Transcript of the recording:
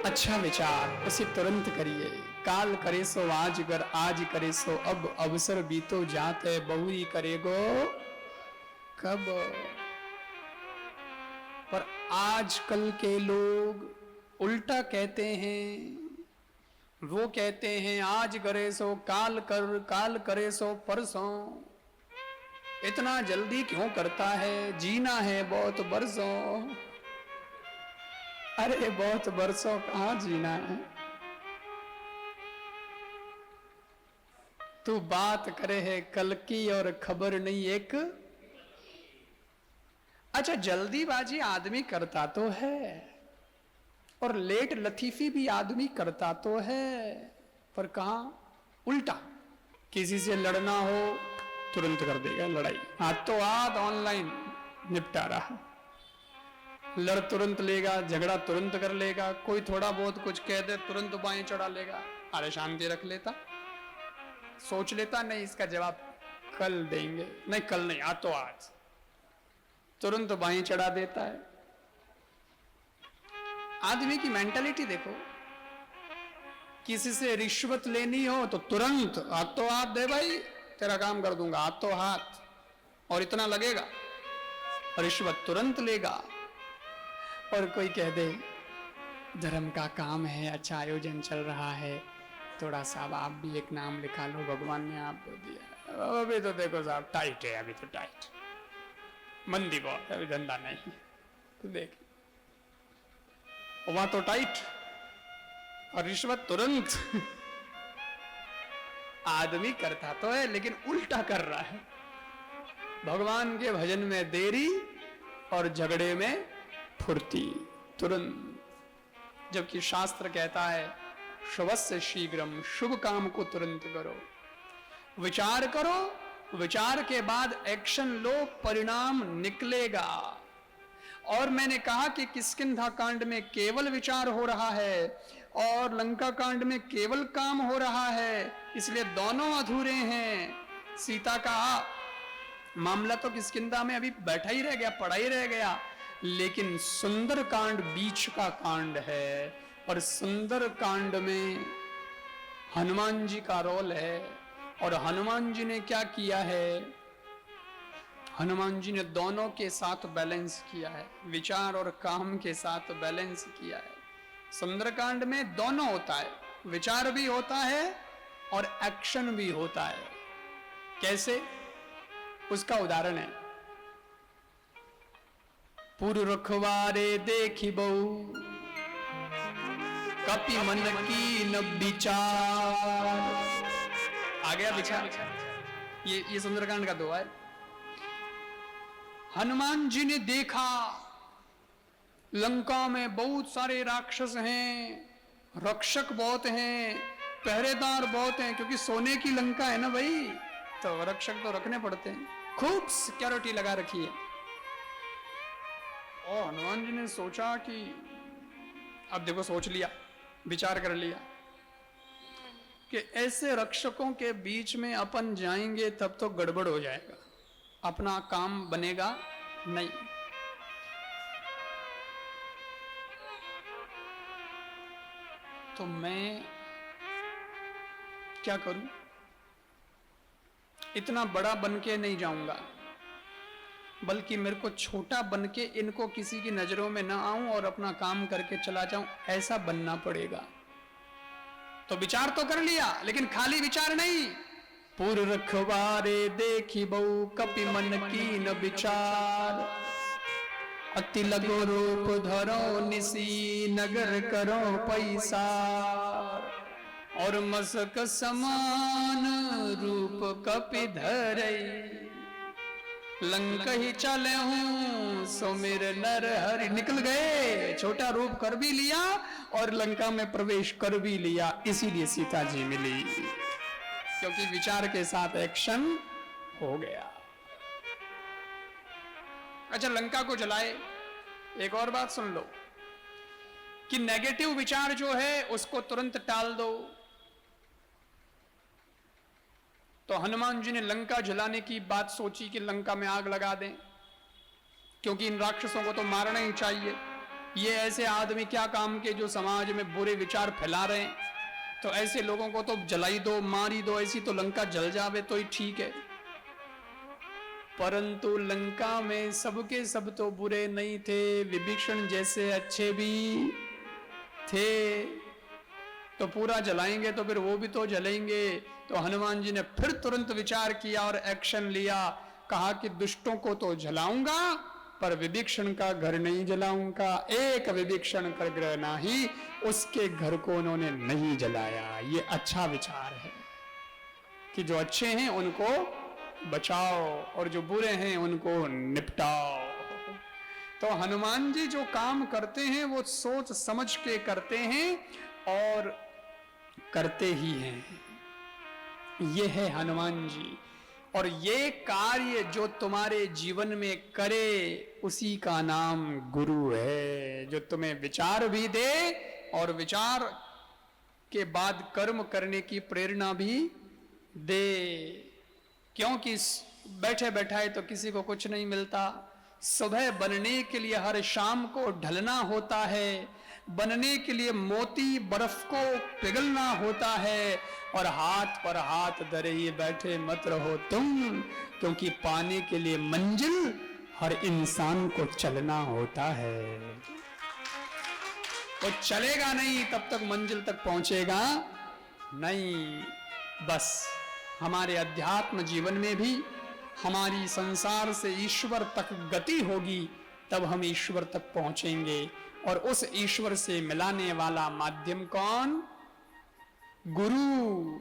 अच्छा विचार उसे तुरंत करिए। काल करे सो आज गर, आज करे सो अब, अवसर बीतो जात है बहुरी करेगो कब। पर आजकल के लोग उल्टा कहते हैं। वो कहते हैं आज करे सो काल कर, काल करे सो परसों। इतना जल्दी क्यों करता है, जीना है बहुत बरसों। अरे बहुत बरसों कहां जीना है। तू बात करे है कल की और खबर नहीं एक। अच्छा जल्दीबाजी आदमी करता तो है और लेट लतीफी भी आदमी करता तो है, पर कहां उल्टा। किसी से लड़ना हो तुरंत कर देगा लड़ाई, हाथों हाथ ऑनलाइन निपटा रहा। लड़ तुरंत लेगा, झगड़ा तुरंत कर लेगा। कोई थोड़ा बहुत कुछ कह दे तुरंत बाएं चढ़ा लेगा। अरे शांति रख लेता, सोच लेता नहीं इसका जवाब कल देंगे, नहीं कल नहीं आज तो आज, तुरंत बाएं चढ़ा देता है। आदमी की मेंटालिटी देखो। किसी से रिश्वत लेनी हो तो तुरंत हाथों हाथ दे भाई, तेरा काम कर दूंगा हाथों हाथ, और इतना लगेगा, रिश्वत तुरंत लेगा। और कोई कह दे धर्म का काम है, अच्छा आयोजन चल रहा है, थोड़ा सा आप भी एक नाम लिखा लो, भगवान ने आपको दिया। अभी तो देखो साहब टाइट है, अभी तो टाइट, मंदी बहुत है, अभी धंधा नहीं। तो देख वहां तो टाइट और रिश्वत तुरंत। आदमी करता तो है लेकिन उल्टा कर रहा है। भगवान के भजन में देरी और झगड़े में फुर्ती तुरंत। जबकि शास्त्र कहता है शुभस्य शीघ्रम, शुभ काम को तुरंत करो, विचार करो, विचार के बाद एक्शन लो, परिणाम निकलेगा। और मैंने कहा कि किष्किंधा कांड में केवल विचार हो रहा है और लंका कांड में केवल काम हो रहा है, इसलिए दोनों अधूरे हैं। सीता का मामला तो किष्किंधा में अभी बैठा ही रह गया, पड़ा ही रह गया, लेकिन सुंदर कांड बीच का कांड है। और सुंदर कांड में हनुमान जी का रोल है। और हनुमान जी ने क्या किया है, हनुमान जी ने दोनों के साथ बैलेंस किया है, विचार और काम के साथ बैलेंस किया है। सुंदरकांड में दोनों होता है, विचार भी होता है और एक्शन भी होता है। कैसे, उसका उदाहरण है पुर रखवारे देखी बहु, कपि मन की न विचार। आ गया विचार। ये सुंदरकांड का दोहा है। हनुमान जी ने देखा लंका में बहुत सारे राक्षस हैं, रक्षक बहुत हैं, पहरेदार बहुत हैं, क्योंकि सोने की लंका है ना भाई, तो रक्षक तो रखने पड़ते हैं, खूब सिक्योरिटी लगा रखी है। और हनुमान जी ने सोचा कि अब देखो, सोच लिया, विचार कर लिया कि ऐसे रक्षकों के बीच में अपन जाएंगे तब तो गड़बड़ हो जाएगा, अपना काम बनेगा नहीं। तो मैं क्या करूं, इतना बड़ा बन के नहीं जाऊंगा, बल्कि मेरे को छोटा बन के इनको किसी की नजरों में ना आऊं और अपना काम करके चला जाऊं, ऐसा बनना पड़ेगा। तो विचार तो कर लिया, लेकिन खाली विचार नहीं। पुर रखवारे देखी बहु, कपि मन की न विचार। अति लगो रूप धरो निसी, नगर करो पैसा। और मसक समान रूप कपि धरई, लंका ही चले हूं सो मेरे नर हरि। निकल गए, छोटा रूप कर भी लिया और लंका में प्रवेश कर भी लिया, इसीलिए सीता जी मिली, क्योंकि विचार के साथ एक्शन हो गया। अच्छा, लंका को जलाए। एक और बात सुन लो कि नेगेटिव विचार जो है उसको तुरंत टाल दो। तो हनुमान जी ने लंका जलाने की बात सोची कि लंका में आग लगा दें, क्योंकि इन राक्षसों को तो मारना ही चाहिए। ये ऐसे आदमी क्या काम के जो समाज में बुरे विचार फैला रहे हैं, तो ऐसे लोगों को तो जलाई दो, मारी दो, ऐसी तो लंका जल जावे तो ही ठीक है। परंतु लंका में सबके सब तो बुरे नहीं थे, विभीषण जैसे अच्छे भी थे। तो पूरा जलाएंगे तो फिर वो भी तो जलेंगे। तो हनुमान जी ने फिर तुरंत विचार किया और एक्शन लिया। कहा कि दुष्टों को तो जलाऊंगा, पर विभीषण का घर नहीं जलाऊंगा। एक विभीषण कर ग्रह नाही, उसके घर को उन्होंने नहीं जलाया। ये अच्छा विचार है कि जो अच्छे हैं उनको बचाओ और जो बुरे हैं उनको निपटाओ। तो हनुमान जी जो काम करते हैं वो सोच समझ के करते हैं और करते ही हैं। ये है हनुमान जी। और ये कार्य जो तुम्हारे जीवन में करे उसी का नाम गुरु है, जो तुम्हें विचार भी दे और विचार के बाद कर्म करने की प्रेरणा भी दे। क्योंकि बैठे बैठाए तो किसी को कुछ नहीं मिलता। सुबह बनने के लिए हर शाम को ढलना होता है, बनने के लिए मोती बर्फ को पिघलना होता है, और हाथ पर हाथ धरे ही बैठे मत रहो तुम, क्योंकि पाने के लिए मंजिल हर इंसान को चलना होता है। वो चलेगा नहीं तब तक मंजिल तक पहुंचेगा नहीं। बस हमारे अध्यात्म जीवन में भी हमारी संसार से ईश्वर तक गति होगी, तब हम ईश्वर तक पहुंचेंगे। और उस ईश्वर से मिलाने वाला माध्यम कौन? गुरु।